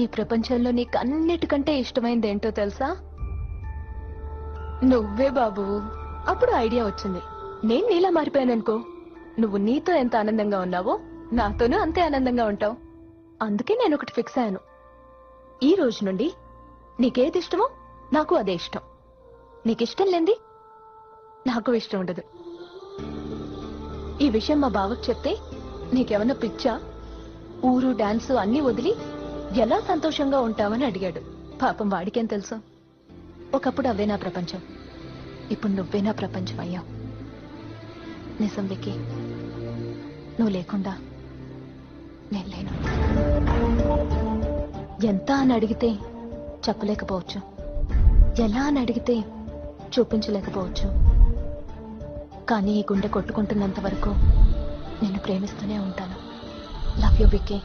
ఈ ప్రపంచంలో నీకు అన్నిటికంటే ఇష్టమైంది ఏంటో తెలుసా? నువ్వే బాబు. అప్పుడు ఐడియా వచ్చింది. నేను నీలా మారిపోయాననుకో, నువ్వు నీతో ఎంత ఆనందంగా ఉన్నావో నాతోనూ అంతే ఆనందంగా ఉంటావు. అందుకే నేను ఒకటి ఫిక్స్ అయ్యాను. ఈ రోజు నుండి నీకేది ఇష్టమో నాకు అదే ఇష్టం. నీకిష్టం లేంది నాకు ఇష్టం ఉండదు. ఈ విషయం మా బావకు చెప్తే నీకేమన్నా పిచ్చా, ఊరు డాన్సు అన్నీ వదిలి ఎలా సంతోషంగా ఉంటావని అడిగాడు. పాపం వాడికేం తెలుసు. ఒకప్పుడు అవే నా ప్రపంచం, ఇప్పుడు నువ్వే నా ప్రపంచం అయ్యావు. నిజం విక్కీ, నువ్వు లేకుండా నేను లేను. ఎంత అని అడిగితే చెప్పలేకపోవచ్చు, ఎలా అని అడిగితే చూపించలేకపోవచ్చు. కానీ ఈ గుండె కొట్టుకుంటున్నంత వరకు నిన్ను ప్రేమిస్తూనే ఉంటాను. Love you Vicky.